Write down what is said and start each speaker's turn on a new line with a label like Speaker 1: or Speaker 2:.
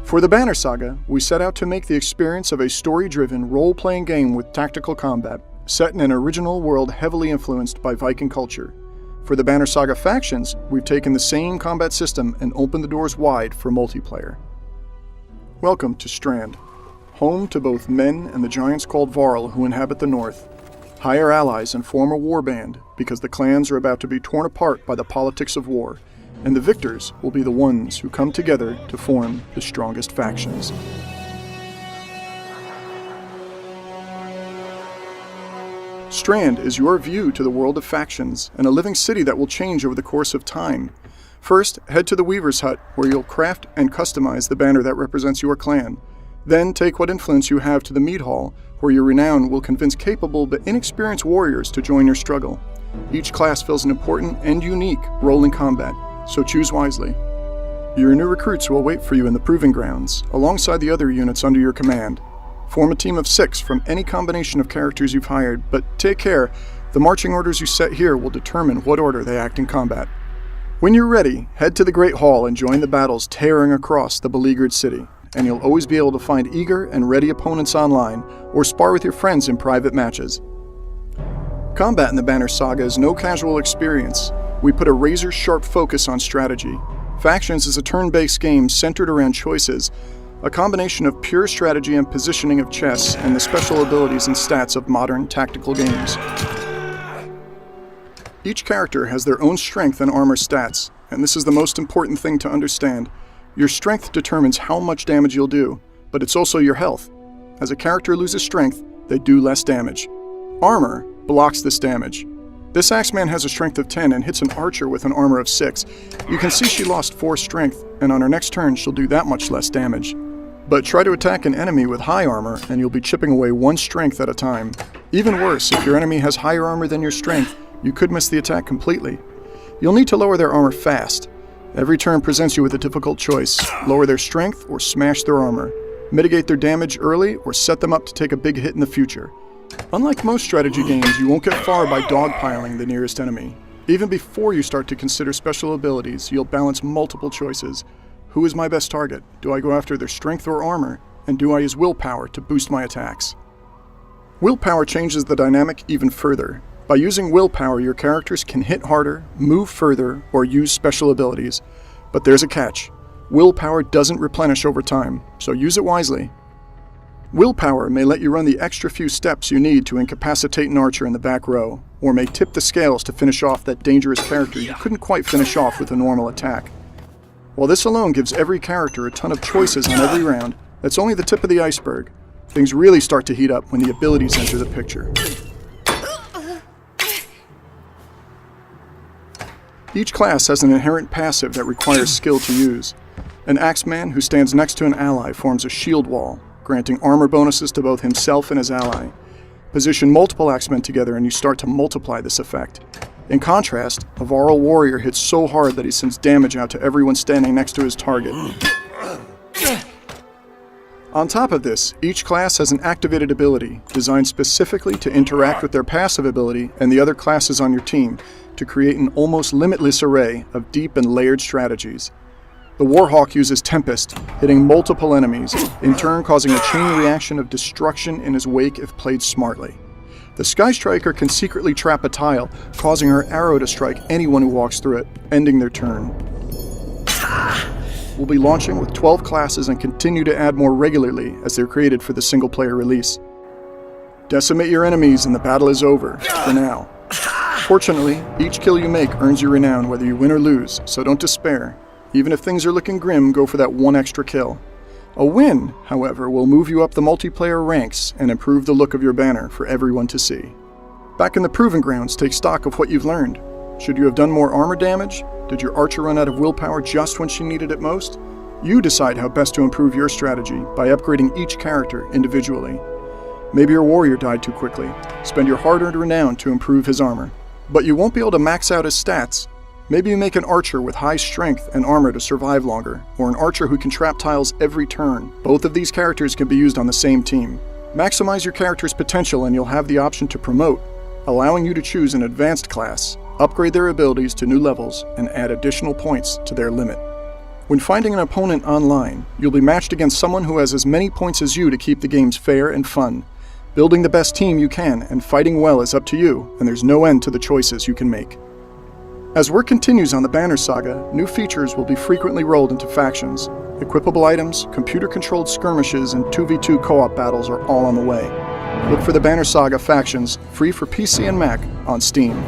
Speaker 1: For the Banner Saga, we set out to make the experience of a story-driven, role-playing game with tactical combat, set in an original world heavily influenced by Viking culture. For the Banner Saga factions, we've taken the same combat system and opened the doors wide for multiplayer. Welcome to Strand, home to both men and the giants called Varl who inhabit the north. Hire allies and form a warband, because the clans are about to be torn apart by the politics of war, and the victors will be the ones who come together to form the strongest factions. Strand is your view to the world of factions, and a living city that will change over the course of time. First, head to the Weaver's Hut, where you'll craft and customize the banner that represents your clan. Then take what influence you have to the Mead Hall, where your renown will convince capable but inexperienced warriors to join your struggle. Each class fills an important and unique role in combat, so choose wisely. Your new recruits will wait for you in the Proving Grounds, alongside the other units under your command. Form a team of 6 from any combination of characters you've hired, but take care, the marching orders you set here will determine what order they act in combat. When you're ready, head to the Great Hall and join the battles tearing across the beleaguered city, and you'll always be able to find eager and ready opponents online, or spar with your friends in private matches. Combat in the Banner Saga is no casual experience. We put a razor-sharp focus on strategy. Factions is a turn-based game centered around choices, a combination of pure strategy and positioning of chess and the special abilities and stats of modern tactical games. Each character has their own strength and armor stats, and this is the most important thing to understand. Your strength determines how much damage you'll do, but it's also your health. As a character loses strength, they do less damage. Armor blocks this damage. This Axeman has a strength of 10 and hits an archer with an armor of 6. You can see she lost 4 strength, and on her next turn she'll do that much less damage. But try to attack an enemy with high armor and you'll be chipping away 1 strength at a time. Even worse, if your enemy has higher armor than your strength, you could miss the attack completely. You'll need to lower their armor fast. Every turn presents you with a difficult choice: lower their strength or smash their armor. Mitigate their damage early or set them up to take a big hit in the future. Unlike most strategy games, you won't get far by dogpiling the nearest enemy. Even before you start to consider special abilities, you'll balance multiple choices. Who is my best target? Do I go after their strength or armor? And do I use willpower to boost my attacks? Willpower changes the dynamic even further. By using willpower, your characters can hit harder, move further, or use special abilities. But there's a catch. Willpower doesn't replenish over time, so use it wisely. Willpower may let you run the extra few steps you need to incapacitate an archer in the back row, or may tip the scales to finish off that dangerous character you couldn't quite finish off with a normal attack. While this alone gives every character a ton of choices on every round, that's only the tip of the iceberg. Things really start to heat up when the abilities enter the picture. Each class has an inherent passive that requires skill to use. An Axeman who stands next to an ally forms a shield wall, granting armor bonuses to both himself and his ally. Position multiple Axemen together and you start to multiply this effect. In contrast, a Varl warrior hits so hard that he sends damage out to everyone standing next to his target. On top of this, each class has an activated ability, designed specifically to interact with their passive ability and the other classes on your team, to create an almost limitless array of deep and layered strategies. The Warhawk uses Tempest, hitting multiple enemies, in turn causing a chain reaction of destruction in his wake if played smartly. The Sky Striker can secretly trap a tile, causing her arrow to strike anyone who walks through it, ending their turn. We'll be launching with 12 classes and continue to add more regularly as they're created for the single-player release. Decimate your enemies and the battle is over, for now. Fortunately, each kill you make earns you renown whether you win or lose, so don't despair. Even if things are looking grim, go for that 1 extra kill. A win, however, will move you up the multiplayer ranks and improve the look of your banner for everyone to see. Back in the Proving Grounds, take stock of what you've learned. Should you have done more armor damage? Did your archer run out of willpower just when she needed it most? You decide how best to improve your strategy by upgrading each character individually. Maybe your warrior died too quickly. Spend your hard-earned renown to improve his armor. But you won't be able to max out his stats. Maybe you make an archer with high strength and armor to survive longer, or an archer who can trap tiles every turn. Both of these characters can be used on the same team. Maximize your character's potential and you'll have the option to promote, allowing you to choose an advanced class, upgrade their abilities to new levels, and add additional points to their limit. When finding an opponent online, you'll be matched against someone who has as many points as you to keep the games fair and fun. Building the best team you can and fighting well is up to you, and there's no end to the choices you can make. As work continues on the Banner Saga, new features will be frequently rolled into factions. Equipable items, computer-controlled skirmishes, and 2v2 co-op battles are all on the way. Look for the Banner Saga factions, free for PC and Mac, on Steam.